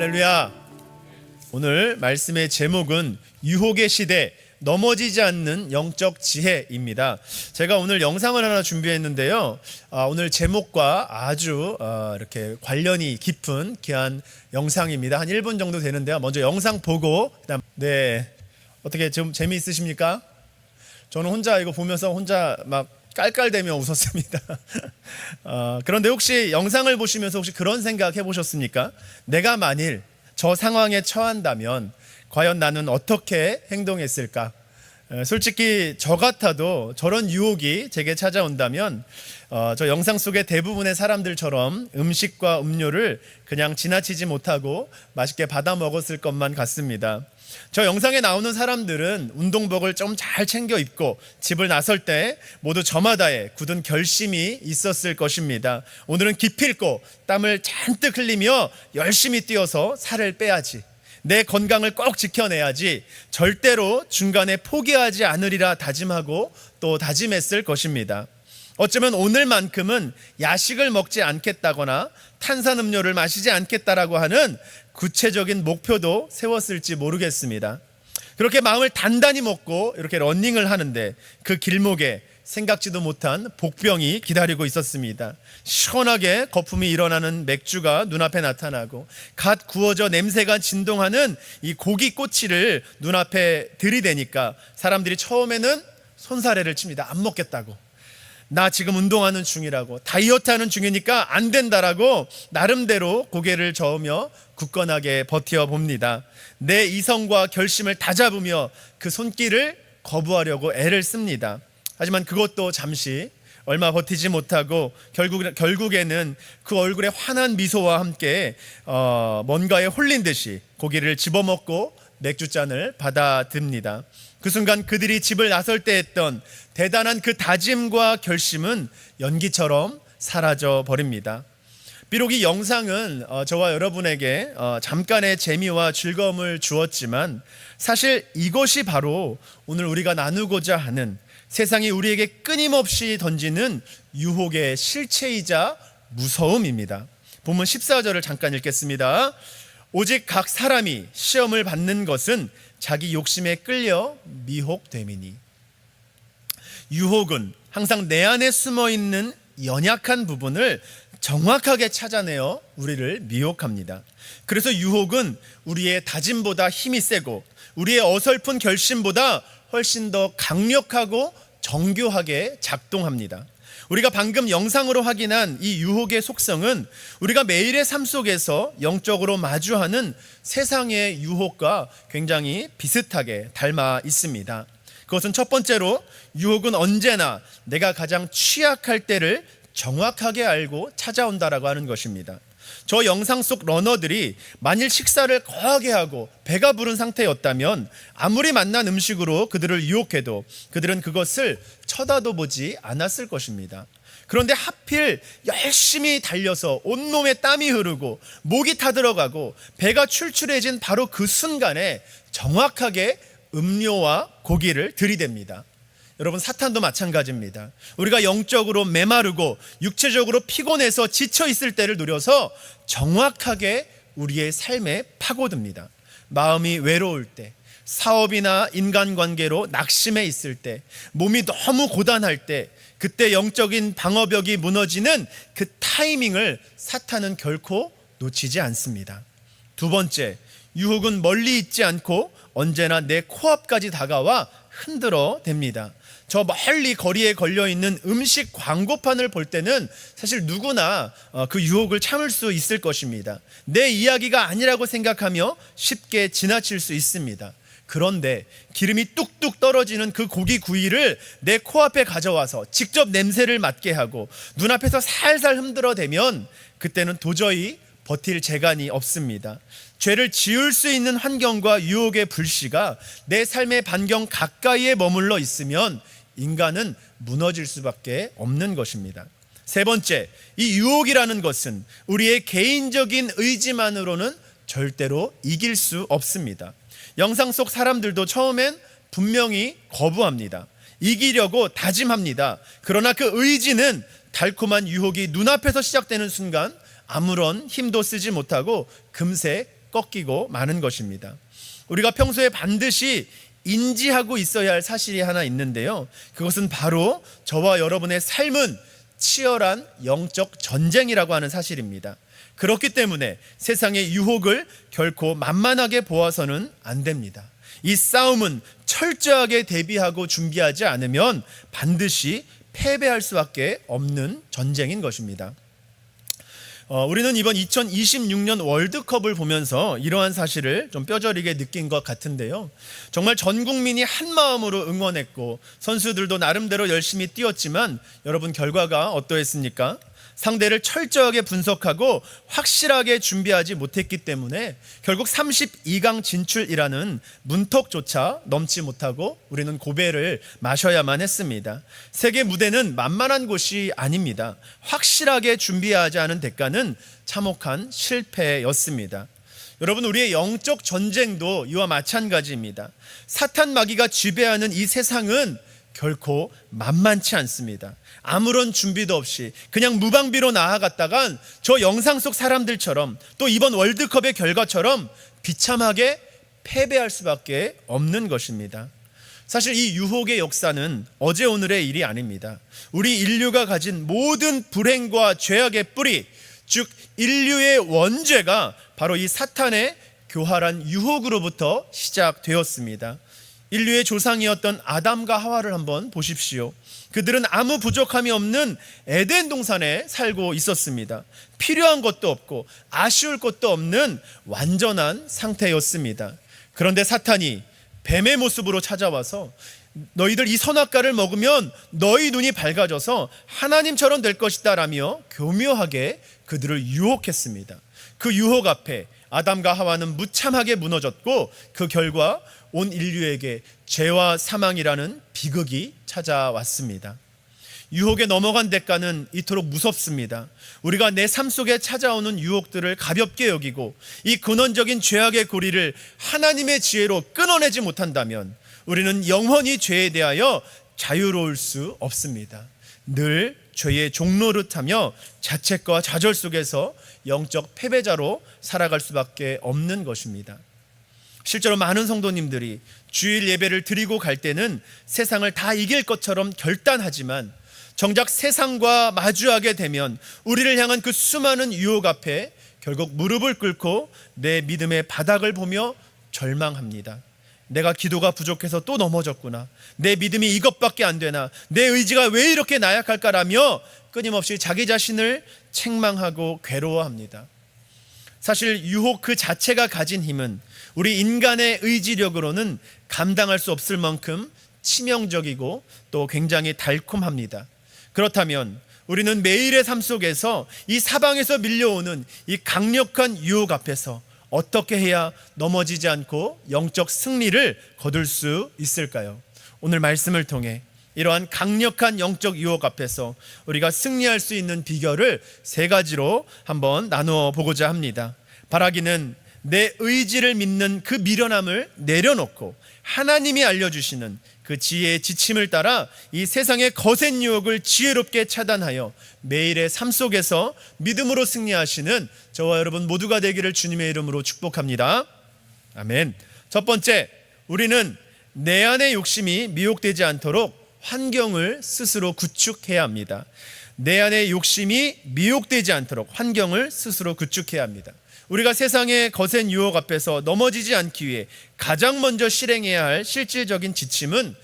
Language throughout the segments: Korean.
할렐루야. 오늘 말씀의 제목은 유혹의 시대, 넘어지지 않는 영적 지혜입니다. 제가 오늘 영상을 하나 준비했는데요. 오늘 제목과 아주 이렇게 관련이 깊은 귀한 영상입니다. 한 1분 정도 되는데요. 먼저 영상 보고 그다음 어떻게 좀 재미있으십니까? 저는 혼자 이거 보면서 혼자 막 깔깔대며 웃었습니다. 그런데 혹시 영상을 보시면서 혹시 그런 생각 해보셨습니까? 내가 만일 저 상황에 처한다면 과연 나는 어떻게 행동했을까? 솔직히 저 같아도 저런 유혹이 제게 찾아온다면 저 영상 속의 대부분의 사람들처럼 음식과 음료를 그냥 지나치지 못하고 맛있게 받아 먹었을 것만 같습니다. 저 영상에 나오는 사람들은 운동복을 좀 잘 챙겨 입고 집을 나설 때 모두 저마다의 굳은 결심이 있었을 것입니다. 오늘은 기필코 땀을 잔뜩 흘리며 열심히 뛰어서 살을 빼야지, 내 건강을 꼭 지켜내야지, 절대로 중간에 포기하지 않으리라 다짐하고 또 다짐했을 것입니다. 어쩌면 오늘만큼은 야식을 먹지 않겠다거나 탄산음료를 마시지 않겠다라고 하는 구체적인 목표도 세웠을지 모르겠습니다. 그렇게 마음을 단단히 먹고 이렇게 러닝을 하는데 그 길목에 생각지도 못한 복병이 기다리고 있었습니다. 시원하게 거품이 일어나는 맥주가 눈앞에 나타나고 갓 구워져 냄새가 진동하는 이 고기 꼬치를 눈앞에 들이대니까 사람들이 처음에는 손사래를 칩니다. 안 먹겠다고, 나 지금 운동하는 중이라고, 다이어트하는 중이니까 안 된다라고 나름대로 고개를 저으며 굳건하게 버텨봅니다. 내 이성과 결심을 다잡으며 그 손길을 거부하려고 애를 씁니다. 하지만 그것도 잠시 얼마 버티지 못하고 결국에는 그 얼굴에 환한 미소와 함께 뭔가에 홀린 듯이 고기를 집어먹고 맥주잔을 받아듭니다. 그 순간 그들이 집을 나설 때 했던 대단한 그 다짐과 결심은 연기처럼 사라져 버립니다. 비록 이 영상은 저와 여러분에게 잠깐의 재미와 즐거움을 주었지만 사실 이것이 바로 오늘 우리가 나누고자 하는 세상이 우리에게 끊임없이 던지는 유혹의 실체이자 무서움입니다. 본문 14절을 잠깐 읽겠습니다. 오직 각 사람이 시험을 받는 것은 자기 욕심에 끌려 미혹됨이니. 유혹은 항상 내 안에 숨어있는 연약한 부분을 정확하게 찾아내어 우리를 미혹합니다. 그래서 유혹은 우리의 다짐보다 힘이 세고 우리의 어설픈 결심보다 훨씬 더 강력하고 정교하게 작동합니다. 우리가 방금 영상으로 확인한 이 유혹의 속성은 우리가 매일의 삶 속에서 영적으로 마주하는 세상의 유혹과 굉장히 비슷하게 닮아 있습니다. 그것은 첫 번째로 유혹은 언제나 내가 가장 취약할 때를 정확하게 알고 찾아온다라고 하는 것입니다. 저 영상 속 러너들이 만일 식사를 거하게 하고 배가 부른 상태였다면 아무리 맛난 음식으로 그들을 유혹해도 그들은 그것을 쳐다도 보지 않았을 것입니다. 그런데 하필 열심히 달려서 온몸에 땀이 흐르고 목이 타들어가고 배가 출출해진 바로 그 순간에 정확하게 음료와 고기를 들이댑니다. 여러분, 사탄도 마찬가지입니다. 우리가 영적으로 메마르고 육체적으로 피곤해서 지쳐 있을 때를 노려서 정확하게 우리의 삶에 파고듭니다. 마음이 외로울 때, 사업이나 인간관계로 낙심해 있을 때, 몸이 너무 고단할 때, 그때 영적인 방어벽이 무너지는 그 타이밍을 사탄은 결코 놓치지 않습니다. 두 번째, 유혹은 멀리 있지 않고 언제나 내 코앞까지 다가와 흔들어 댑니다. 저 멀리 거리에 걸려있는 음식 광고판을 볼 때는 사실 누구나 그 유혹을 참을 수 있을 것입니다. 내 이야기가 아니라고 생각하며 쉽게 지나칠 수 있습니다. 그런데 기름이 뚝뚝 떨어지는 그 고기 구이를 내 코앞에 가져와서 직접 냄새를 맡게 하고 눈앞에서 살살 흔들어 대면 그때는 도저히 버틸 재간이 없습니다. 죄를 지을 수 있는 환경과 유혹의 불씨가 내 삶의 반경 가까이에 머물러 있으면 인간은 무너질 수밖에 없는 것입니다. 세 번째, 이 유혹이라는 것은 우리의 개인적인 의지만으로는 절대로 이길 수 없습니다. 영상 속 사람들도 처음엔 분명히 거부합니다. 이기려고 다짐합니다. 그러나 그 의지는 달콤한 유혹이 눈앞에서 시작되는 순간 아무런 힘도 쓰지 못하고 금세 꺾이고 마는 것입니다. 우리가 평소에 반드시 인지하고 있어야 할 사실이 하나 있는데요. 그것은 바로 저와 여러분의 삶은 치열한 영적 전쟁이라고 하는 사실입니다. 그렇기 때문에 세상의 유혹을 결코 만만하게 보아서는 안 됩니다. 이 싸움은 철저하게 대비하고 준비하지 않으면 반드시 패배할 수밖에 없는 전쟁인 것입니다. 우리는 이번 2026년 월드컵을 보면서 이러한 사실을 좀 뼈저리게 느낀 것 같은데요. 정말 전 국민이 한 마음으로 응원했고 선수들도 나름대로 열심히 뛰었지만 여러분 결과가 어떠했습니까? 상대를 철저하게 분석하고 확실하게 준비하지 못했기 때문에 결국 32강 진출이라는 문턱조차 넘지 못하고 우리는 고배를 마셔야만 했습니다. 세계 무대는 만만한 곳이 아닙니다. 확실하게 준비하지 않은 대가는 참혹한 실패였습니다. 여러분, 우리의 영적 전쟁도 이와 마찬가지입니다. 사탄 마귀가 지배하는 이 세상은 결코 만만치 않습니다. 아무런 준비도 없이 그냥 무방비로 나아갔다간 저 영상 속 사람들처럼 또 이번 월드컵의 결과처럼 비참하게 패배할 수밖에 없는 것입니다. 사실 이 유혹의 역사는 어제 오늘의 일이 아닙니다. 우리 인류가 가진 모든 불행과 죄악의 뿌리, 즉 인류의 원죄가 바로 이 사탄의 교활한 유혹으로부터 시작되었습니다. 인류의 조상이었던 아담과 하와를 한번 보십시오. 그들은 아무 부족함이 없는 에덴 동산에 살고 있었습니다. 필요한 것도 없고 아쉬울 것도 없는 완전한 상태였습니다. 그런데 사탄이 뱀의 모습으로 찾아와서 너희들 이 선악과를 먹으면 너희 눈이 밝아져서 하나님처럼 될 것이다 라며 교묘하게 그들을 유혹했습니다. 그 유혹 앞에 아담과 하와는 무참하게 무너졌고 그 결과 온 인류에게 죄와 사망이라는 비극이 찾아왔습니다. 유혹에 넘어간 대가는 이토록 무섭습니다. 우리가 내 삶 속에 찾아오는 유혹들을 가볍게 여기고 이 근원적인 죄악의 고리를 하나님의 지혜로 끊어내지 못한다면 우리는 영원히 죄에 대하여 자유로울 수 없습니다. 늘 죄의 종노릇하며 자책과 좌절 속에서 영적 패배자로 살아갈 수밖에 없는 것입니다. 실제로 많은 성도님들이 주일 예배를 드리고 갈 때는 세상을 다 이길 것처럼 결단하지만 정작 세상과 마주하게 되면 우리를 향한 그 수많은 유혹 앞에 결국 무릎을 꿇고 내 믿음의 바닥을 보며 절망합니다. 내가 기도가 부족해서 또 넘어졌구나. 내 믿음이 이것밖에 안 되나. 내 의지가 왜 이렇게 나약할까라며 끊임없이 자기 자신을 책망하고 괴로워합니다. 사실 유혹 그 자체가 가진 힘은 우리 인간의 의지력으로는 감당할 수 없을 만큼 치명적이고 또 굉장히 달콤합니다. 그렇다면 우리는 매일의 삶 속에서 이 사방에서 밀려오는 이 강력한 유혹 앞에서 어떻게 해야 넘어지지 않고 영적 승리를 거둘 수 있을까요? 오늘 말씀을 통해 이러한 강력한 영적 유혹 앞에서 우리가 승리할 수 있는 비결을 세 가지로 한번 나누어 보고자 합니다. 바라기는 내 의지를 믿는 그 미련함을 내려놓고 하나님이 알려주시는 그 지혜의 지침을 따라 이 세상의 거센 유혹을 지혜롭게 차단하여 매일의 삶 속에서 믿음으로 승리하시는 저와 여러분 모두가 되기를 주님의 이름으로 축복합니다. 아멘. 첫 번째, 우리는 내 안의 욕심이 미혹되지 않도록 환경을 스스로 구축해야 합니다. 내 안의 욕심이 미혹되지 않도록 환경을 스스로 구축해야 합니다. 우리가 세상의 거센 유혹 앞에서 넘어지지 않기 위해 가장 먼저 실행해야 할 실질적인 지침은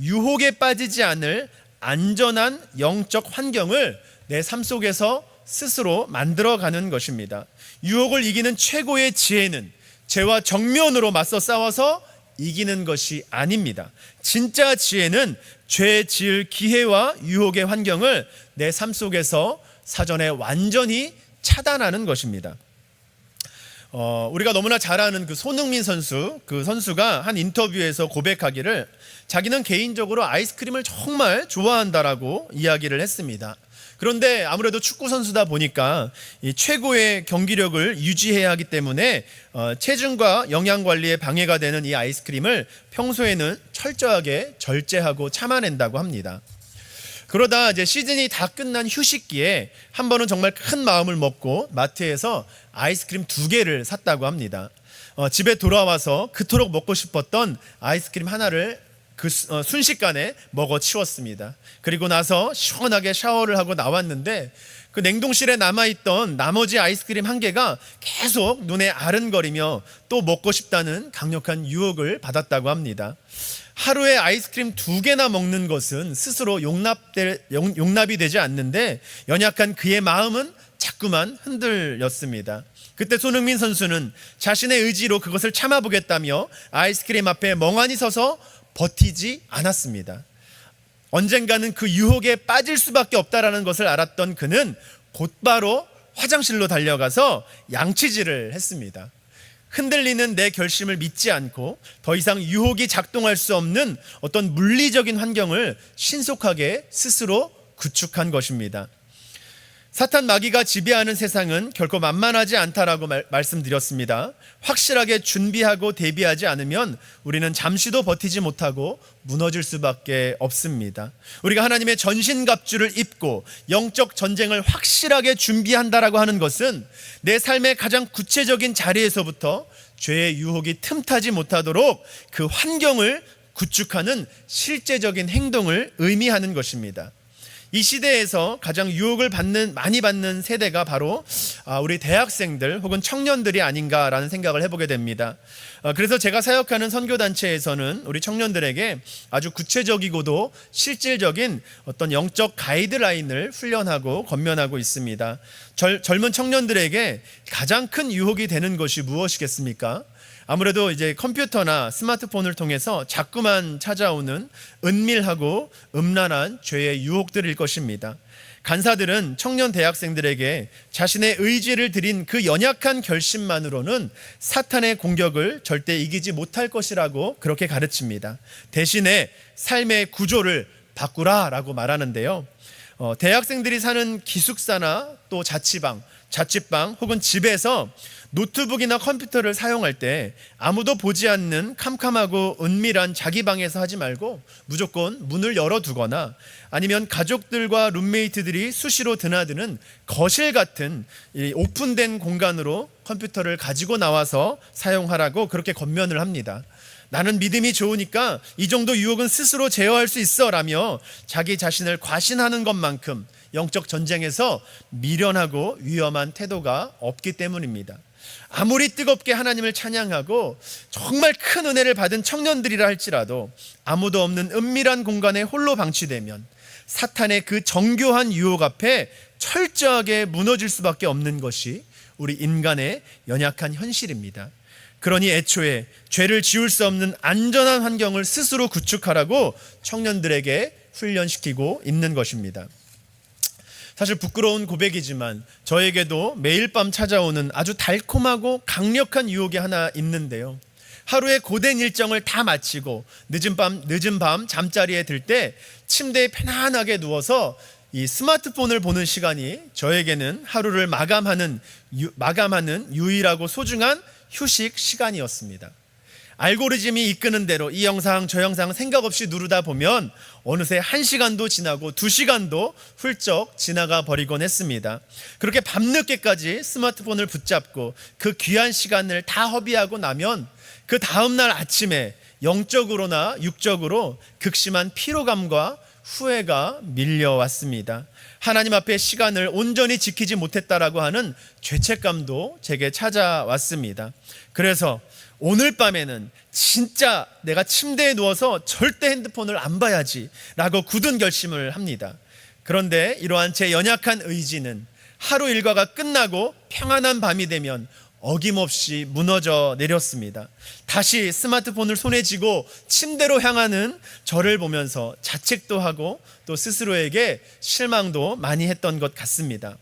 유혹에 빠지지 않을 안전한 영적 환경을 내 삶 속에서 스스로 만들어가는 것입니다. 유혹을 이기는 최고의 지혜는 죄와 정면으로 맞서 싸워서 이기는 것이 아닙니다. 진짜 지혜는 죄 지을 기회와 유혹의 환경을 내 삶 속에서 사전에 완전히 차단하는 것입니다. 우리가 너무나 잘 아는 그 손흥민 선수, 그 선수가 한 인터뷰에서 고백하기를 자기는 개인적으로 아이스크림을 정말 좋아한다라고 이야기를 했습니다. 그런데 아무래도 축구 선수다 보니까 이 최고의 경기력을 유지해야 하기 때문에 체중과 영양 관리에 방해가 되는 이 아이스크림을 평소에는 철저하게 절제하고 참아낸다고 합니다. 그러다 이제 시즌이 다 끝난 휴식기에 한 번은 정말 큰 마음을 먹고 마트에서 아이스크림 2개를 샀다고 합니다. 집에 돌아와서 그토록 먹고 싶었던 아이스크림 하나를 순식간에 먹어 치웠습니다. 그리고 나서 시원하게 샤워를 하고 나왔는데 그 냉동실에 남아있던 나머지 아이스크림 한 개가 계속 눈에 아른거리며 또 먹고 싶다는 강력한 유혹을 받았다고 합니다. 하루에 아이스크림 2개나 먹는 것은 스스로 용납이 되지 않는데 연약한 그의 마음은 자꾸만 흔들렸습니다. 그때 손흥민 선수는 자신의 의지로 그것을 참아보겠다며 아이스크림 앞에 멍하니 서서 버티지 않았습니다. 언젠가는 그 유혹에 빠질 수밖에 없다라는 것을 알았던 그는 곧바로 화장실로 달려가서 양치질을 했습니다. 흔들리는 내 결심을 믿지 않고 더 이상 유혹이 작동할 수 없는 어떤 물리적인 환경을 신속하게 스스로 구축한 것입니다. 사탄 마귀가 지배하는 세상은 결코 만만하지 않다라고 말씀드렸습니다. 확실하게 준비하고 대비하지 않으면 우리는 잠시도 버티지 못하고 무너질 수밖에 없습니다. 우리가 하나님의 전신갑주를 입고 영적 전쟁을 확실하게 준비한다라고 하는 것은 내 삶의 가장 구체적인 자리에서부터 죄의 유혹이 틈타지 못하도록 그 환경을 구축하는 실제적인 행동을 의미하는 것입니다. 이 시대에서 가장 유혹을 많이 받는 세대가 바로 우리 대학생들 혹은 청년들이 아닌가라는 생각을 해보게 됩니다. 그래서 제가 사역하는 선교단체에서는 우리 청년들에게 아주 구체적이고도 실질적인 어떤 영적 가이드라인을 훈련하고 권면하고 있습니다. 젊은 청년들에게 가장 큰 유혹이 되는 것이 무엇이겠습니까? 아무래도 이제 컴퓨터나 스마트폰을 통해서 자꾸만 찾아오는 은밀하고 음란한 죄의 유혹들일 것입니다. 간사들은 청년 대학생들에게 자신의 의지를 들인 그 연약한 결심만으로는 사탄의 공격을 절대 이기지 못할 것이라고 그렇게 가르칩니다. 대신에 삶의 구조를 바꾸라라고 말하는데요. 대학생들이 사는 기숙사나 또 자취방 혹은 집에서 노트북이나 컴퓨터를 사용할 때 아무도 보지 않는 캄캄하고 은밀한 자기 방에서 하지 말고 무조건 문을 열어두거나 아니면 가족들과 룸메이트들이 수시로 드나드는 거실 같은 오픈된 공간으로 컴퓨터를 가지고 나와서 사용하라고 그렇게 권면을 합니다. 나는 믿음이 좋으니까 이 정도 유혹은 스스로 제어할 수 있어 라며 자기 자신을 과신하는 것만큼 영적 전쟁에서 미련하고 위험한 태도가 없기 때문입니다. 아무리 뜨겁게 하나님을 찬양하고 정말 큰 은혜를 받은 청년들이라 할지라도 아무도 없는 은밀한 공간에 홀로 방치되면 사탄의 그 정교한 유혹 앞에 철저하게 무너질 수밖에 없는 것이 우리 인간의 연약한 현실입니다. 그러니 애초에 죄를 지을 수 없는 안전한 환경을 스스로 구축하라고 청년들에게 훈련시키고 있는 것입니다. 사실 부끄러운 고백이지만 저에게도 매일 밤 찾아오는 아주 달콤하고 강력한 유혹이 하나 있는데요. 하루의 고된 일정을 다 마치고 늦은 밤 잠자리에 들 때 침대에 편안하게 누워서 이 스마트폰을 보는 시간이 저에게는 하루를 마감하는 유일하고 소중한 휴식 시간이었습니다. 알고리즘이 이끄는 대로 이 영상 저 영상 생각 없이 누르다 보면 어느새 1시간도 지나고 2시간도 훌쩍 지나가 버리곤 했습니다. 그렇게 밤늦게까지 스마트폰을 붙잡고 그 귀한 시간을 다 허비하고 나면 그 다음날 아침에 영적으로나 육적으로 극심한 피로감과 후회가 밀려왔습니다. 하나님 앞에 시간을 온전히 지키지 못했다라고 하는 죄책감도 제게 찾아왔습니다. 그래서 오늘 밤에는 진짜 내가 침대에 누워서 절대 핸드폰을 안 봐야지 라고 굳은 결심을 합니다. 그런데 이러한 제 연약한 의지는 하루 일과가 끝나고 평안한 밤이 되면 어김없이 무너져 내렸습니다. 다시 스마트폰을 손에 쥐고 침대로 향하는 저를 보면서 자책도 하고 또 스스로에게 실망도 많이 했던 것 같습니다.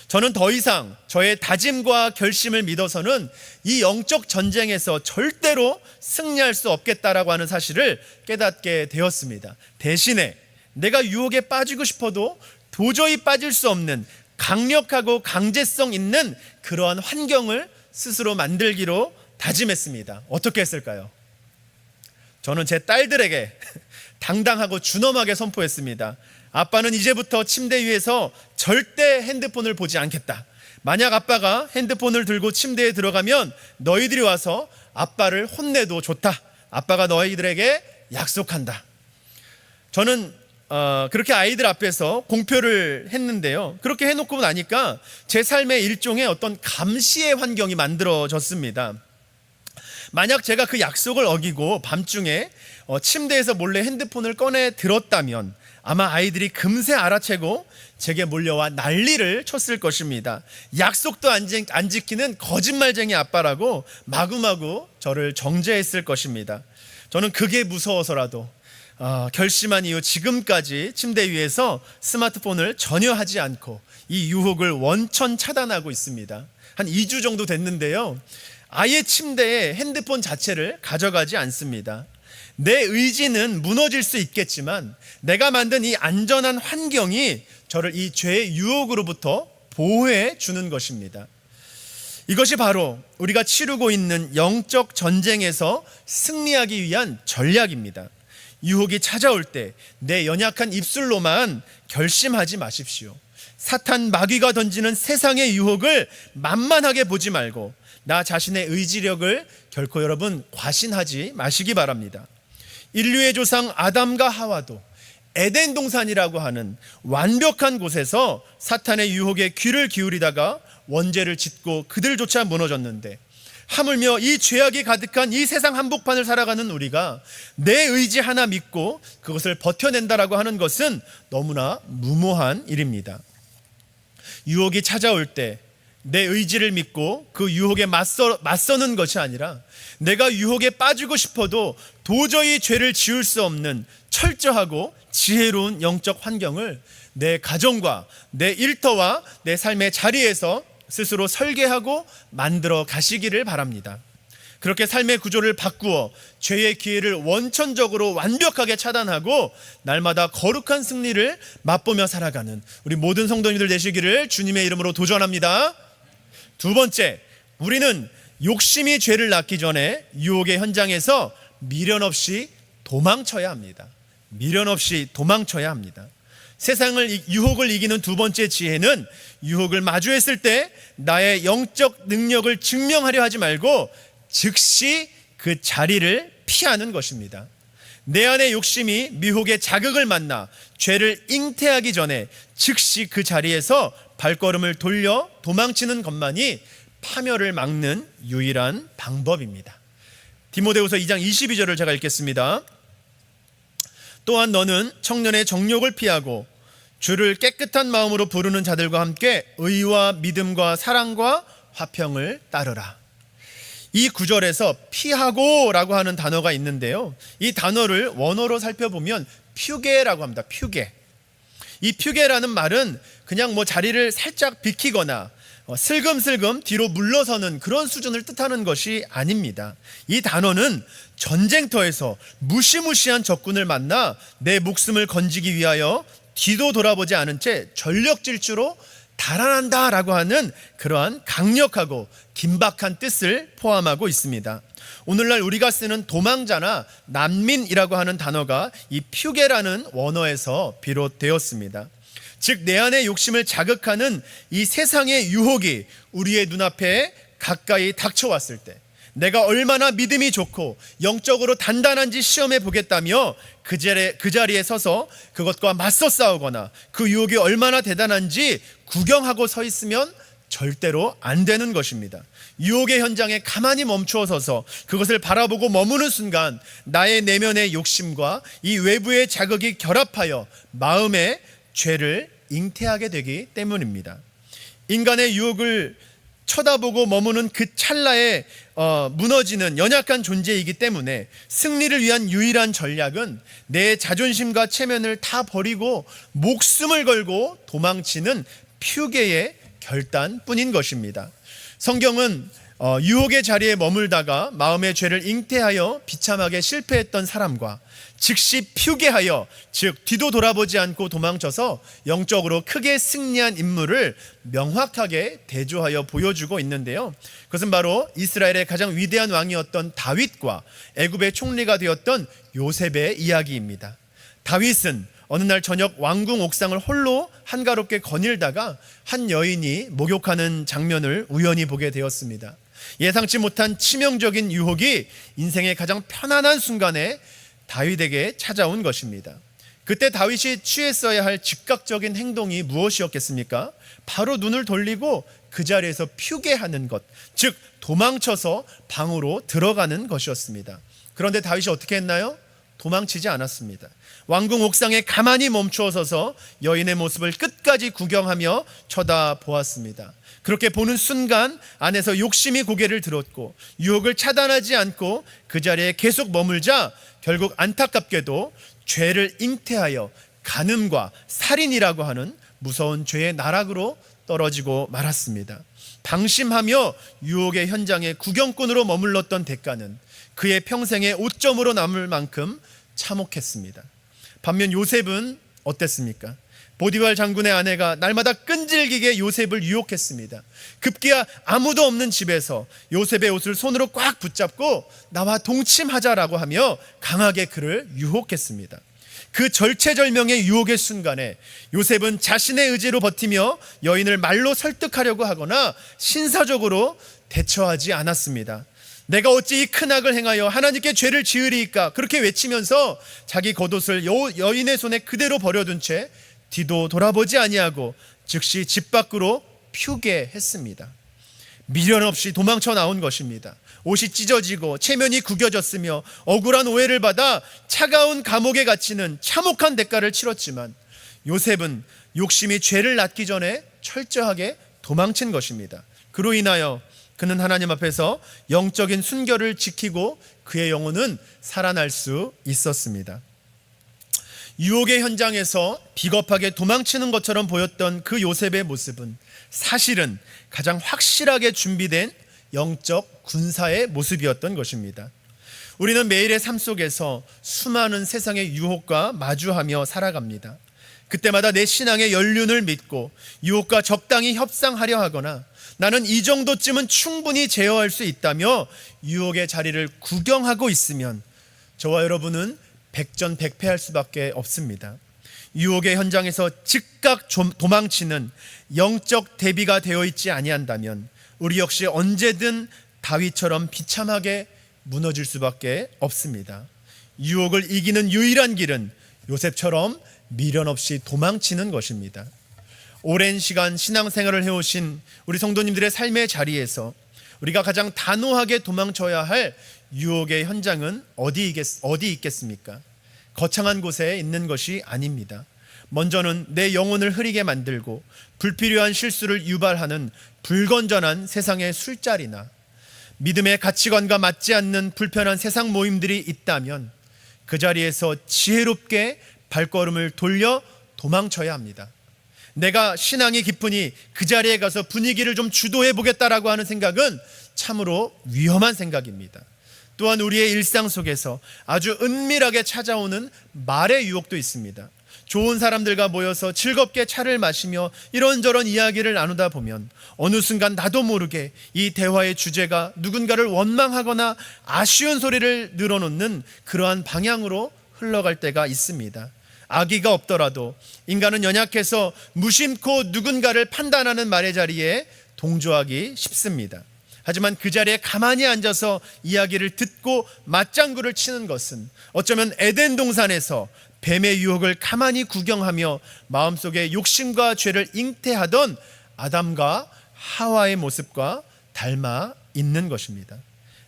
저는 더 이상 저의 다짐과 결심을 믿어서는 이 영적 전쟁에서 절대로 승리할 수 없겠다라고 하는 사실을 깨닫게 되었습니다. 대신에 내가 유혹에 빠지고 싶어도 도저히 빠질 수 없는 강력하고 강제성 있는 그러한 환경을 스스로 만들기로 다짐했습니다. 어떻게 했을까요? 저는 제 딸들에게 당당하고 준엄하게 선포했습니다. 아빠는 이제부터 침대 위에서 절대 핸드폰을 보지 않겠다. 만약 아빠가 핸드폰을 들고 침대에 들어가면 너희들이 와서 아빠를 혼내도 좋다. 아빠가 너희들에게 약속한다. 저는 그렇게 아이들 앞에서 공표를 했는데요. 그렇게 해놓고 나니까 제 삶의 일종의 어떤 감시의 환경이 만들어졌습니다. 만약 제가 그 약속을 어기고 밤중에 침대에서 몰래 핸드폰을 꺼내 들었다면 아마 아이들이 금세 알아채고 제게 몰려와 난리를 쳤을 것입니다. 약속도 안 지키는 거짓말쟁이 아빠라고 마구마구 저를 정죄했을 것입니다. 저는 그게 무서워서라도 결심한 이후 지금까지 침대 위에서 스마트폰을 전혀 하지 않고 이 유혹을 원천 차단하고 있습니다. 한 2주 정도 됐는데요. 아예 침대에 핸드폰 자체를 가져가지 않습니다. 내 의지는 무너질 수 있겠지만 내가 만든 이 안전한 환경이 저를 이 죄의 유혹으로부터 보호해 주는 것입니다. 이것이 바로 우리가 치르고 있는 영적 전쟁에서 승리하기 위한 전략입니다. 유혹이 찾아올 때 내 연약한 입술로만 결심하지 마십시오. 사탄 마귀가 던지는 세상의 유혹을 만만하게 보지 말고 나 자신의 의지력을 결코 여러분 과신하지 마시기 바랍니다. 인류의 조상 아담과 하와도 에덴 동산이라고 하는 완벽한 곳에서 사탄의 유혹에 귀를 기울이다가 원죄를 짓고 그들조차 무너졌는데 하물며 이 죄악이 가득한 이 세상 한복판을 살아가는 우리가 내 의지 하나 믿고 그것을 버텨낸다라고 하는 것은 너무나 무모한 일입니다. 유혹이 찾아올 때 내 의지를 믿고 그 유혹에 맞서는 것이 아니라 내가 유혹에 빠지고 싶어도 도저히 죄를 지을 수 없는 철저하고 지혜로운 영적 환경을 내 가정과 내 일터와 내 삶의 자리에서 스스로 설계하고 만들어 가시기를 바랍니다. 그렇게 삶의 구조를 바꾸어 죄의 기회를 원천적으로 완벽하게 차단하고 날마다 거룩한 승리를 맛보며 살아가는 우리 모든 성도님들 되시기를 주님의 이름으로 도전합니다. 두 번째, 우리는 욕심이 죄를 낳기 전에 유혹의 현장에서 미련 없이 도망쳐야 합니다. 미련 없이 도망쳐야 합니다. 유혹을 이기는 두 번째 지혜는 유혹을 마주했을 때 나의 영적 능력을 증명하려 하지 말고 즉시 그 자리를 피하는 것입니다. 내 안의 욕심이 미혹의 자극을 만나 죄를 잉태하기 전에 즉시 그 자리에서 발걸음을 돌려 도망치는 것만이 파멸을 막는 유일한 방법입니다. 디모데후서 2장 22절을 제가 읽겠습니다. 또한 너는 청년의 정욕을 피하고 주를 깨끗한 마음으로 부르는 자들과 함께 의와 믿음과 사랑과 화평을 따르라. 이 구절에서 피하고 라고 하는 단어가 있는데요, 이 단어를 원어로 살펴보면 퓨게라고 합니다. 퓨게. 이 퓨게라는 말은 그냥 자리를 살짝 비키거나 슬금슬금 뒤로 물러서는 그런 수준을 뜻하는 것이 아닙니다. 이 단어는 전쟁터에서 무시무시한 적군을 만나 내 목숨을 건지기 위하여 뒤도 돌아보지 않은 채 전력 질주로 달아난다라고 하는 그러한 강력하고 긴박한 뜻을 포함하고 있습니다. 오늘날 우리가 쓰는 도망자나 난민이라고 하는 단어가 이 퓨게라는 원어에서 비롯되었습니다. 즉 내 안의 욕심을 자극하는 이 세상의 유혹이 우리의 눈앞에 가까이 닥쳐왔을 때 내가 얼마나 믿음이 좋고 영적으로 단단한지 시험해 보겠다며 그 자리에 서서 그것과 맞서 싸우거나 그 유혹이 얼마나 대단한지 구경하고 서 있으면 절대로 안 되는 것입니다. 유혹의 현장에 가만히 멈추어 서서 그것을 바라보고 머무는 순간 나의 내면의 욕심과 이 외부의 자극이 결합하여 마음의 죄를 잉태하게 되기 때문입니다. 인간의 유혹을 쳐다보고 머무는 그 찰나에 무너지는 연약한 존재이기 때문에 승리를 위한 유일한 전략은 내 자존심과 체면을 다 버리고 목숨을 걸고 도망치는 퓨게의 결단뿐인 것입니다. 성경은 유혹의 자리에 머물다가 마음의 죄를 잉태하여 비참하게 실패했던 사람과 즉시 퓨게하여, 즉 뒤도 돌아보지 않고 도망쳐서 영적으로 크게 승리한 인물을 명확하게 대조하여 보여주고 있는데요, 그것은 바로 이스라엘의 가장 위대한 왕이었던 다윗과 애굽의 총리가 되었던 요셉의 이야기입니다. 다윗은 어느 날 저녁 왕궁 옥상을 홀로 한가롭게 거닐다가 한 여인이 목욕하는 장면을 우연히 보게 되었습니다. 예상치 못한 치명적인 유혹이 인생의 가장 편안한 순간에 다윗에게 찾아온 것입니다. 그때 다윗이 취했어야 할 즉각적인 행동이 무엇이었겠습니까? 바로 눈을 돌리고 그 자리에서 피우게하는 것, 즉 도망쳐서 방으로 들어가는 것이었습니다. 그런데 다윗이 어떻게 했나요? 도망치지 않았습니다. 왕궁 옥상에 가만히 멈추어 서서 여인의 모습을 끝까지 구경하며 쳐다보았습니다. 그렇게 보는 순간 안에서 욕심이 고개를 들었고 유혹을 차단하지 않고 그 자리에 계속 머물자 결국 안타깝게도 죄를 잉태하여 간음과 살인이라고 하는 무서운 죄의 나락으로 떨어지고 말았습니다. 방심하며 유혹의 현장에 구경꾼으로 머물렀던 대가는 그의 평생의 오점으로 남을 만큼 참혹했습니다. 반면 요셉은 어땠습니까? 보디발 장군의 아내가 날마다 끈질기게 요셉을 유혹했습니다. 급기야 아무도 없는 집에서 요셉의 옷을 손으로 꽉 붙잡고 나와 동침하자라고 하며 강하게 그를 유혹했습니다. 그 절체절명의 유혹의 순간에 요셉은 자신의 의지로 버티며 여인을 말로 설득하려고 하거나 신사적으로 대처하지 않았습니다. 내가 어찌 이 큰 악을 행하여 하나님께 죄를 지으리이까 그렇게 외치면서 자기 겉옷을 여인의 손에 그대로 버려둔 채 뒤도 돌아보지 아니하고 즉시 집 밖으로 피우게 했습니다. 미련 없이 도망쳐 나온 것입니다. 옷이 찢어지고 체면이 구겨졌으며 억울한 오해를 받아 차가운 감옥에 갇히는 참혹한 대가를 치렀지만 요셉은 욕심이 죄를 낳기 전에 철저하게 도망친 것입니다. 그로 인하여 그는 하나님 앞에서 영적인 순결을 지키고 그의 영혼은 살아날 수 있었습니다. 유혹의 현장에서 비겁하게 도망치는 것처럼 보였던 그 요셉의 모습은 사실은 가장 확실하게 준비된 영적 군사의 모습이었던 것입니다. 우리는 매일의 삶 속에서 수많은 세상의 유혹과 마주하며 살아갑니다. 그때마다 내 신앙의 연륜을 믿고 유혹과 적당히 협상하려 하거나 나는 이 정도쯤은 충분히 제어할 수 있다며 유혹의 자리를 구경하고 있으면 저와 여러분은 백전백패할 수밖에 없습니다. 유혹의 현장에서 즉각 도망치는 영적 대비가 되어 있지 아니한다면 우리 역시 언제든 다윗처럼 비참하게 무너질 수밖에 없습니다. 유혹을 이기는 유일한 길은 요셉처럼 미련 없이 도망치는 것입니다. 오랜 시간 신앙생활을 해오신 우리 성도님들의 삶의 자리에서 우리가 가장 단호하게 도망쳐야 할 유혹의 현장은 어디 있겠습니까? 거창한 곳에 있는 것이 아닙니다. 먼저는 내 영혼을 흐리게 만들고 불필요한 실수를 유발하는 불건전한 세상의 술자리나 믿음의 가치관과 맞지 않는 불편한 세상 모임들이 있다면 그 자리에서 지혜롭게 발걸음을 돌려 도망쳐야 합니다. 내가 신앙이 깊으니 그 자리에 가서 분위기를 좀 주도해 보겠다라고 하는 생각은 참으로 위험한 생각입니다. 또한 우리의 일상 속에서 아주 은밀하게 찾아오는 말의 유혹도 있습니다. 좋은 사람들과 모여서 즐겁게 차를 마시며 이런저런 이야기를 나누다 보면 어느 순간 나도 모르게 이 대화의 주제가 누군가를 원망하거나 아쉬운 소리를 늘어놓는 그러한 방향으로 흘러갈 때가 있습니다. 악의가 없더라도 인간은 연약해서 무심코 누군가를 판단하는 말의 자리에 동조하기 쉽습니다. 하지만 그 자리에 가만히 앉아서 이야기를 듣고 맞장구를 치는 것은 어쩌면 에덴 동산에서 뱀의 유혹을 가만히 구경하며 마음속에 욕심과 죄를 잉태하던 아담과 하와의 모습과 닮아 있는 것입니다.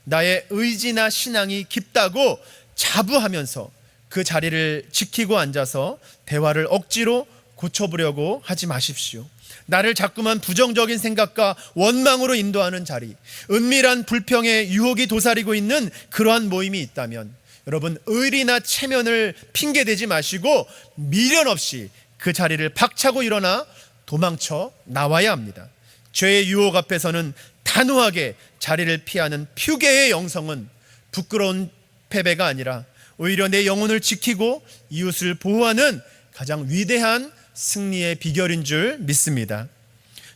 나의 의지나 신앙이 깊다고 자부하면서 그 자리를 지키고 앉아서 대화를 억지로 고쳐보려고 하지 마십시오. 나를 자꾸만 부정적인 생각과 원망으로 인도하는 자리, 은밀한 불평의 유혹이 도사리고 있는 그러한 모임이 있다면 여러분 의리나 체면을 핑계대지 마시고 미련 없이 그 자리를 박차고 일어나 도망쳐 나와야 합니다. 죄의 유혹 앞에서는 단호하게 자리를 피하는 표계의 영성은 부끄러운 패배가 아니라 오히려 내 영혼을 지키고 이웃을 보호하는 가장 위대한 승리의 비결인 줄 믿습니다.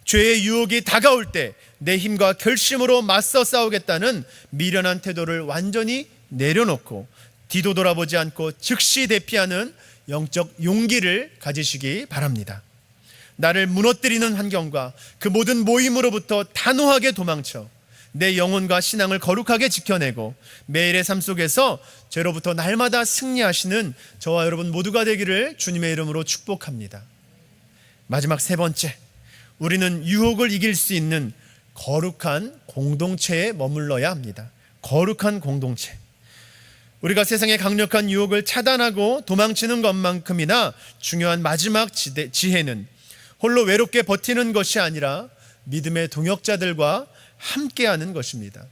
죄의 유혹이 다가올 때 내 힘과 결심으로 맞서 싸우겠다는 미련한 태도를 완전히 내려놓고 뒤도 돌아보지 않고 즉시 대피하는 영적 용기를 가지시기 바랍니다. 나를 무너뜨리는 환경과 그 모든 모임으로부터 단호하게 도망쳐 내 영혼과 신앙을 거룩하게 지켜내고 매일의 삶 속에서 죄로부터 날마다 승리하시는 저와 여러분 모두가 되기를 주님의 이름으로 축복합니다. 마지막 세 번째, 우리는 유혹을 이길 수 있는 거룩한 공동체에 머물러야 합니다. 거룩한 공동체. 우리가 세상의 강력한 유혹을 차단하고 도망치는 것만큼이나 중요한 마지막 지혜는 홀로 외롭게 버티는 것이 아니라 믿음의 동역자들과 함께하는 것입니다.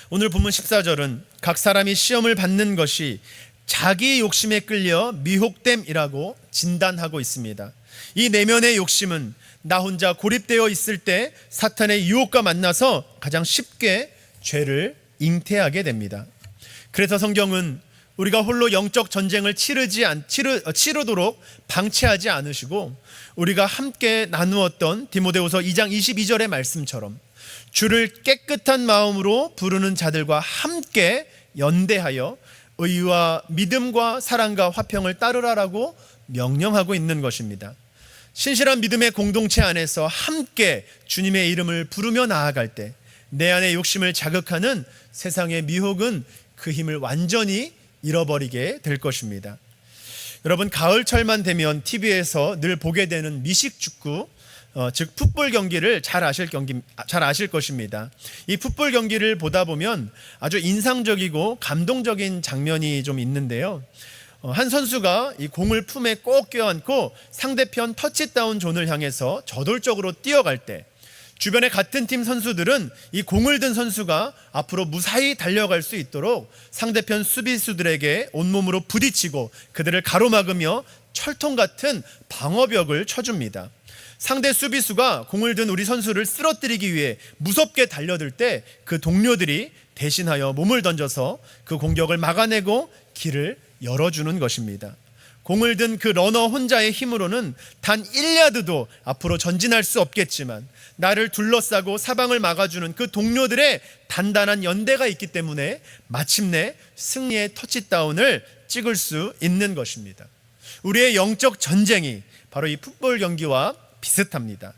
오늘 본문 14절은 각 사람이 시험을 받는 것이 자기 욕심에 끌려 미혹됨이라고 진단하고 있습니다. 이 내면의 욕심은 나 혼자 고립되어 있을 때 사탄의 유혹과 만나서 가장 쉽게 죄를 잉태하게 됩니다. 그래서 성경은 우리가 홀로 영적 전쟁을 치르도록 방치하지 않으시고 우리가 함께 나누었던 디모데후서 2장 22절의 말씀처럼 주를 깨끗한 마음으로 부르는 자들과 함께 연대하여 의와 믿음과 사랑과 화평을 따르라라고 명령하고 있는 것입니다. 신실한 믿음의 공동체 안에서 함께 주님의 이름을 부르며 나아갈 때 내 안의 욕심을 자극하는 세상의 미혹은 그 힘을 완전히 잃어버리게 될 것입니다. 여러분, 가을철만 되면 TV에서 늘 보게 되는 미식축구, 즉 풋볼 경기를 잘 아실 것입니다. 이 풋볼 경기를 보다 보면 아주 인상적이고 감동적인 장면이 좀 있는데요. 한 선수가 이 공을 품에 꼭 껴안고 상대편 터치다운 존을 향해서 저돌적으로 뛰어갈 때 주변의 같은 팀 선수들은 이 공을 든 선수가 앞으로 무사히 달려갈 수 있도록 상대편 수비수들에게 온몸으로 부딪히고 그들을 가로막으며 철통 같은 방어벽을 쳐줍니다. 상대 수비수가 공을 든 우리 선수를 쓰러뜨리기 위해 무섭게 달려들 때 그 동료들이 대신하여 몸을 던져서 그 공격을 막아내고 길을 열어주는 것입니다. 공을 든 그 러너 혼자의 힘으로는 단 1야드도 앞으로 전진할 수 없겠지만 나를 둘러싸고 사방을 막아주는 그 동료들의 단단한 연대가 있기 때문에 마침내 승리의 터치다운을 찍을 수 있는 것입니다. 우리의 영적 전쟁이 바로 이 풋볼 경기와 비슷합니다.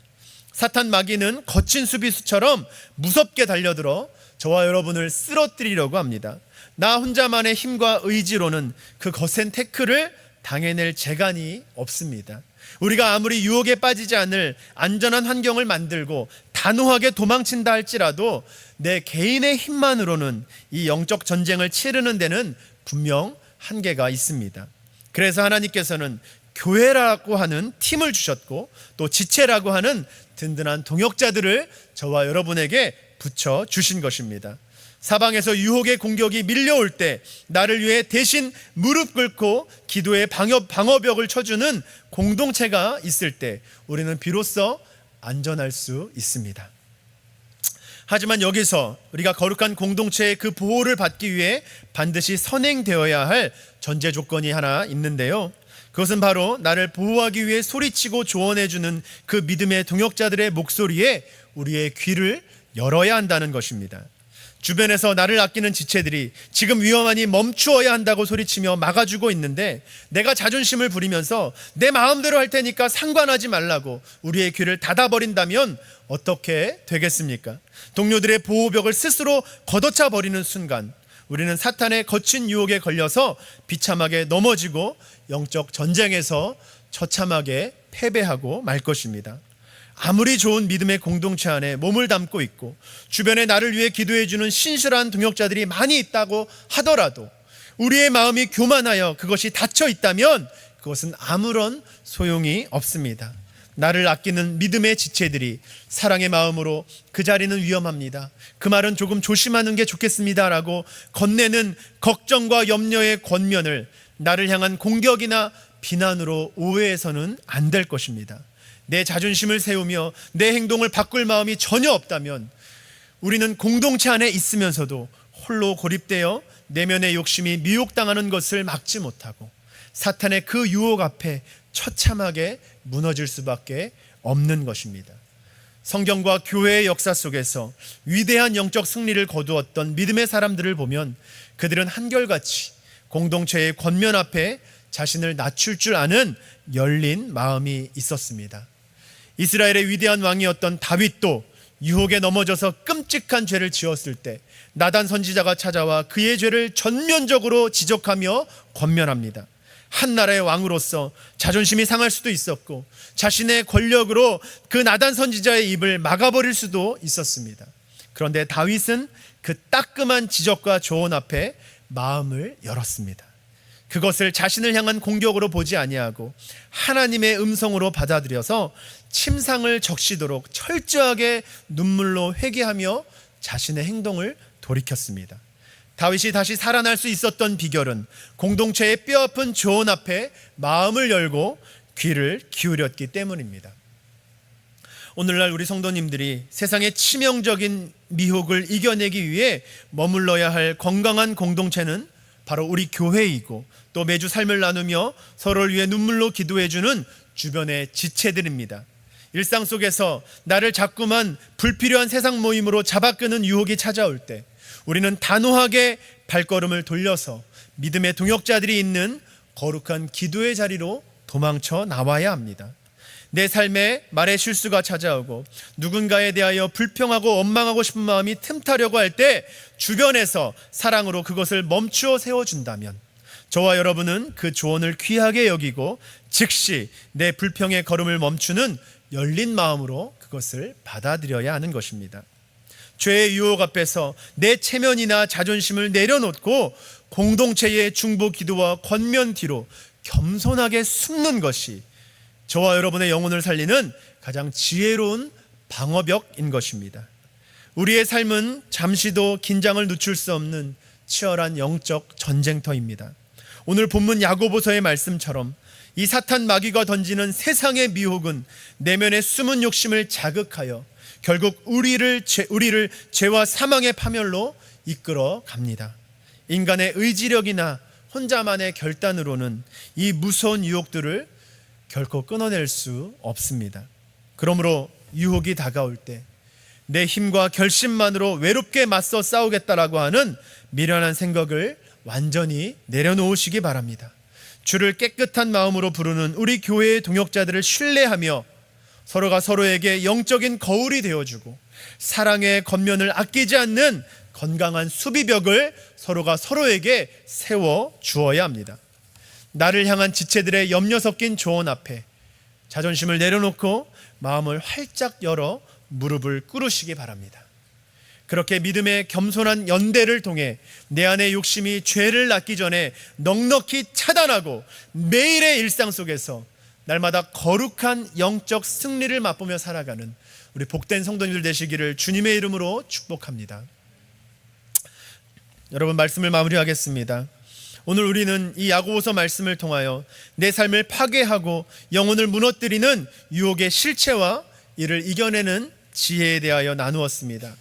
사탄 마귀는 거친 수비수처럼 무섭게 달려들어 저와 여러분을 쓰러뜨리려고 합니다. 나 혼자만의 힘과 의지로는 그 거센 태클을 당해낼 재간이 없습니다. 우리가 아무리 유혹에 빠지지 않을 안전한 환경을 만들고 단호하게 도망친다 할지라도 내 개인의 힘만으로는 이 영적 전쟁을 치르는 데는 분명 한계가 있습니다. 그래서 하나님께서는 교회라고 하는 팀을 주셨고 또 지체라고 하는 든든한 동역자들을 저와 여러분에게 붙여 주신 것입니다. 사방에서 유혹의 공격이 밀려올 때 나를 위해 대신 무릎 꿇고 기도의 방어벽을 쳐주는 공동체가 있을 때 우리는 비로소 안전할 수 있습니다. 하지만 여기서 우리가 거룩한 공동체의 그 보호를 받기 위해 반드시 선행되어야 할 전제 조건이 하나 있는데요. 그것은 바로 나를 보호하기 위해 소리치고 조언해주는 그 믿음의 동역자들의 목소리에 우리의 귀를 열어야 한다는 것입니다. 주변에서 나를 아끼는 지체들이 지금 위험하니 멈추어야 한다고 소리치며 막아주고 있는데 내가 자존심을 부리면서 내 마음대로 할 테니까 상관하지 말라고 우리의 귀를 닫아버린다면 어떻게 되겠습니까? 동료들의 보호벽을 스스로 걷어차 버리는 순간 우리는 사탄의 거친 유혹에 걸려서 비참하게 넘어지고 영적 전쟁에서 처참하게 패배하고 말 것입니다. 아무리 좋은 믿음의 공동체 안에 몸을 담고 있고 주변에 나를 위해 기도해주는 신실한 동역자들이 많이 있다고 하더라도 우리의 마음이 교만하여 그것이 닫혀 있다면 그것은 아무런 소용이 없습니다. 나를 아끼는 믿음의 지체들이 사랑의 마음으로 그 자리는 위험합니다, 그 말은 조금 조심하는 게 좋겠습니다 라고 건네는 걱정과 염려의 권면을 나를 향한 공격이나 비난으로 오해해서는 안 될 것입니다. 내 자존심을 세우며 내 행동을 바꿀 마음이 전혀 없다면 우리는 공동체 안에 있으면서도 홀로 고립되어 내면의 욕심이 미혹당하는 것을 막지 못하고 사탄의 그 유혹 앞에 처참하게 무너질 수밖에 없는 것입니다. 성경과 교회의 역사 속에서 위대한 영적 승리를 거두었던 믿음의 사람들을 보면 그들은 한결같이 공동체의 권면 앞에 자신을 낮출 줄 아는 열린 마음이 있었습니다. 이스라엘의 위대한 왕이었던 다윗도 유혹에 넘어져서 끔찍한 죄를 지었을 때 나단 선지자가 찾아와 그의 죄를 전면적으로 지적하며 권면합니다. 한 나라의 왕으로서 자존심이 상할 수도 있었고 자신의 권력으로 그 나단 선지자의 입을 막아버릴 수도 있었습니다. 그런데 다윗은 그 따끔한 지적과 조언 앞에 마음을 열었습니다. 그것을 자신을 향한 공격으로 보지 아니하고 하나님의 음성으로 받아들여서 침상을 적시도록 철저하게 눈물로 회개하며 자신의 행동을 돌이켰습니다. 다윗이 다시 살아날 수 있었던 비결은 공동체의 뼈아픈 조언 앞에 마음을 열고 귀를 기울였기 때문입니다. 오늘날 우리 성도님들이 세상의 치명적인 미혹을 이겨내기 위해 머물러야 할 건강한 공동체는 바로 우리 교회이고 또 매주 삶을 나누며 서로를 위해 눈물로 기도해주는 주변의 지체들입니다. 일상 속에서 나를 자꾸만 불필요한 세상 모임으로 잡아끄는 유혹이 찾아올 때 우리는 단호하게 발걸음을 돌려서 믿음의 동역자들이 있는 거룩한 기도의 자리로 도망쳐 나와야 합니다. 내 삶에 말의 실수가 찾아오고 누군가에 대하여 불평하고 원망하고 싶은 마음이 틈타려고 할 때 주변에서 사랑으로 그것을 멈추어 세워준다면 저와 여러분은 그 조언을 귀하게 여기고 즉시 내 불평의 걸음을 멈추는 열린 마음으로 그것을 받아들여야 하는 것입니다. 죄의 유혹 앞에서 내 체면이나 자존심을 내려놓고 공동체의 중보 기도와 권면 뒤로 겸손하게 숨는 것이 저와 여러분의 영혼을 살리는 가장 지혜로운 방어벽인 것입니다. 우리의 삶은 잠시도 긴장을 늦출 수 없는 치열한 영적 전쟁터입니다. 오늘 본문 야고보서의 말씀처럼 이 사탄 마귀가 던지는 세상의 미혹은 내면의 숨은 욕심을 자극하여 결국 우리를 죄와 사망의 파멸로 이끌어 갑니다. 인간의 의지력이나 혼자만의 결단으로는 이 무서운 유혹들을 결코 끊어낼 수 없습니다. 그러므로 유혹이 다가올 때 내 힘과 결심만으로 외롭게 맞서 싸우겠다라고 하는 미련한 생각을 완전히 내려놓으시기 바랍니다. 주를 깨끗한 마음으로 부르는 우리 교회의 동역자들을 신뢰하며 서로가 서로에게 영적인 거울이 되어주고 사랑의 겉면을 아끼지 않는 건강한 수비벽을 서로가 서로에게 세워 주어야 합니다. 나를 향한 지체들의 염려 섞인 조언 앞에 자존심을 내려놓고 마음을 활짝 열어 무릎을 꿇으시기 바랍니다. 그렇게 믿음의 겸손한 연대를 통해 내 안의 욕심이 죄를 낳기 전에 넉넉히 차단하고 매일의 일상 속에서 날마다 거룩한 영적 승리를 맛보며 살아가는 우리 복된 성도님들 되시기를 주님의 이름으로 축복합니다. 여러분, 말씀을 마무리하겠습니다. 오늘 우리는 이 야고보서 말씀을 통하여 내 삶을 파괴하고 영혼을 무너뜨리는 유혹의 실체와 이를 이겨내는 지혜에 대하여 나누었습니다.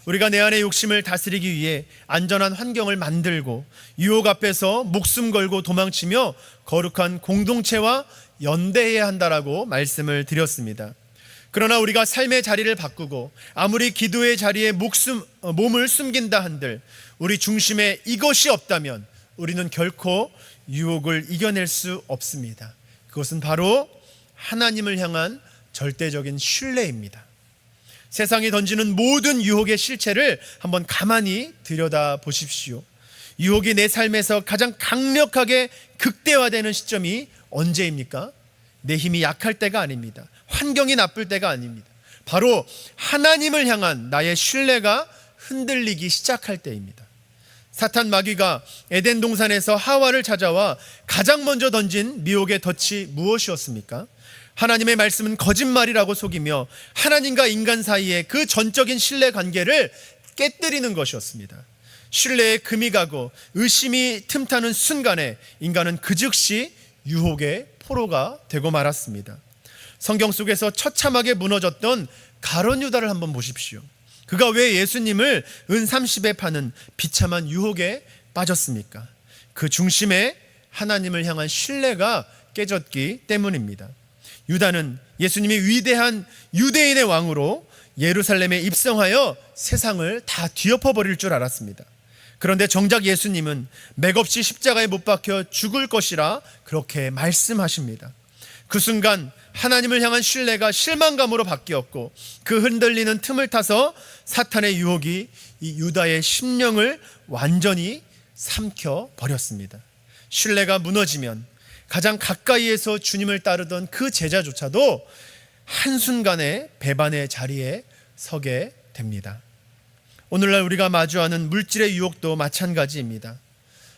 우리가 내 안의 욕심을 다스리기 위해 안전한 환경을 만들고 유혹 앞에서 목숨 걸고 도망치며 거룩한 공동체와 연대해야 한다라고 말씀을 드렸습니다. 그러나 우리가 삶의 자리를 바꾸고 아무리 기도의 자리에 몸을 숨긴다 한들 우리 중심에 이것이 없다면 우리는 결코 유혹을 이겨낼 수 없습니다. 그것은 바로 하나님을 향한 절대적인 신뢰입니다. 세상이 던지는 모든 유혹의 실체를 한번 가만히 들여다 보십시오. 유혹이 내 삶에서 가장 강력하게 극대화되는 시점이 언제입니까? 내 힘이 약할 때가 아닙니다. 환경이 나쁠 때가 아닙니다. 바로 하나님을 향한 나의 신뢰가 흔들리기 시작할 때입니다. 사탄 마귀가 에덴 동산에서 하와를 찾아와 가장 먼저 던진 미혹의 덫이 무엇이었습니까? 하나님의 말씀은 거짓말이라고 속이며 하나님과 인간 사이의 그 전적인 신뢰 관계를 깨뜨리는 것이었습니다. 신뢰에 금이 가고 의심이 틈타는 순간에 인간은 그 즉시 유혹의 포로가 되고 말았습니다. 성경 속에서 처참하게 무너졌던 가룟 유다를 한번 보십시오. 그가 왜 예수님을 은 30에 파는 비참한 유혹에 빠졌습니까? 그 중심에 하나님을 향한 신뢰가 깨졌기 때문입니다. 유다는 예수님이 위대한 유대인의 왕으로 예루살렘에 입성하여 세상을 다 뒤엎어 버릴 줄 알았습니다. 그런데 정작 예수님은 맥없이 십자가에 못 박혀 죽을 것이라 그렇게 말씀하십니다. 그 순간 하나님을 향한 신뢰가 실망감으로 바뀌었고, 그 흔들리는 틈을 타서 사탄의 유혹이 이 유다의 심령을 완전히 삼켜 버렸습니다. 신뢰가 무너지면 가장 가까이에서 주님을 따르던 그 제자조차도 한순간에 배반의 자리에 서게 됩니다. 오늘날 우리가 마주하는 물질의 유혹도 마찬가지입니다.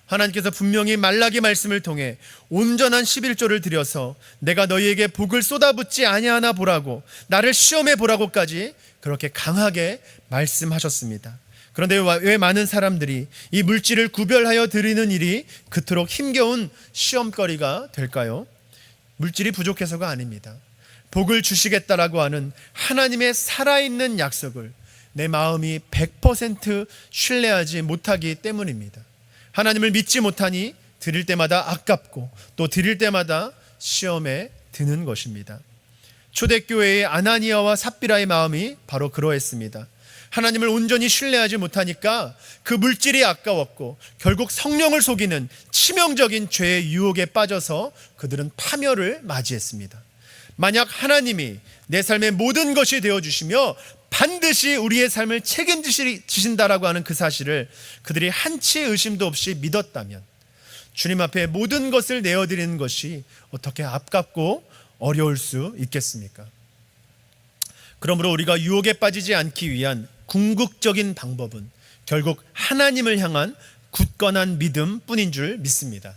하나님께서 분명히 말라기 말씀을 통해 온전한 11조를 드려서 내가 너희에게 복을 쏟아붓지 아니하나 보라고, 나를 시험해 보라고까지 그렇게 강하게 말씀하셨습니다. 그런데 왜 많은 사람들이 이 물질을 구별하여 드리는 일이 그토록 힘겨운 시험거리가 될까요? 물질이 부족해서가 아닙니다. 복을 주시겠다라고 하는 하나님의 살아있는 약속을 내 마음이 100% 신뢰하지 못하기 때문입니다. 하나님을 믿지 못하니 드릴 때마다 아깝고 또 드릴 때마다 시험에 드는 것입니다. 초대교회의 아나니아와 삽비라의 마음이 바로 그러했습니다. 하나님을 온전히 신뢰하지 못하니까 그 물질이 아까웠고 결국 성령을 속이는 치명적인 죄의 유혹에 빠져서 그들은 파멸을 맞이했습니다. 만약 하나님이 내 삶의 모든 것이 되어주시며 반드시 우리의 삶을 책임지신다라고 하는 그 사실을 그들이 한치 의심도 없이 믿었다면 주님 앞에 모든 것을 내어드리는 것이 어떻게 아깝고 어려울 수 있겠습니까? 그러므로 우리가 유혹에 빠지지 않기 위한 궁극적인 방법은 결국 하나님을 향한 굳건한 믿음뿐인 줄 믿습니다.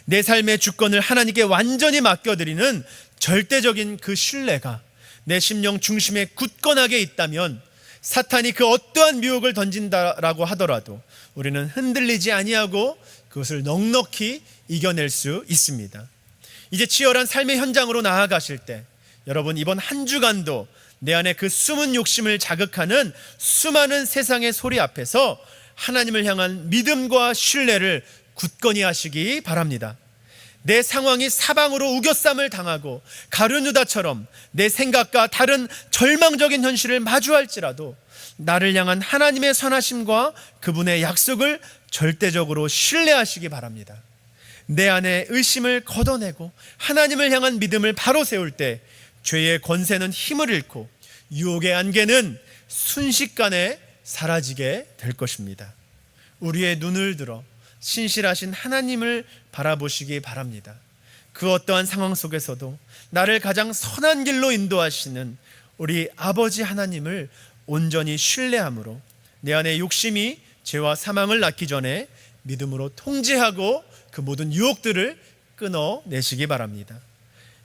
내 삶의 주권을 하나님께 완전히 맡겨드리는 절대적인 그 신뢰가 내 심령 중심에 굳건하게 있다면 사탄이 그 어떠한 유혹을 던진다라고 하더라도 우리는 흔들리지 아니하고 그것을 넉넉히 이겨낼 수 있습니다. 이제 치열한 삶의 현장으로 나아가실 때 여러분, 이번 한 주간도 내 안에 그 숨은 욕심을 자극하는 수많은 세상의 소리 앞에서 하나님을 향한 믿음과 신뢰를 굳건히 하시기 바랍니다. 내 상황이 사방으로 우겨쌈을 당하고 가룟유다처럼 내 생각과 다른 절망적인 현실을 마주할지라도 나를 향한 하나님의 선하심과 그분의 약속을 절대적으로 신뢰하시기 바랍니다. 내 안에 의심을 걷어내고 하나님을 향한 믿음을 바로 세울 때 죄의 권세는 힘을 잃고 유혹의 안개는 순식간에 사라지게 될 것입니다. 우리의 눈을 들어 신실하신 하나님을 바라보시기 바랍니다. 그 어떠한 상황 속에서도 나를 가장 선한 길로 인도하시는 우리 아버지 하나님을 온전히 신뢰함으로 내 안에 욕심이 죄와 사망을 낳기 전에 믿음으로 통제하고 그 모든 유혹들을 끊어내시기 바랍니다.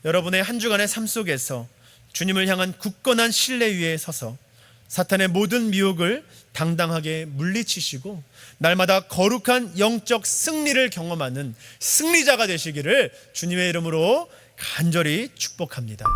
여러분의 한 주간의 삶 속에서 주님을 향한 굳건한 신뢰 위에 서서 사탄의 모든 미혹을 당당하게 물리치시고 날마다 거룩한 영적 승리를 경험하는 승리자가 되시기를 주님의 이름으로 간절히 축복합니다.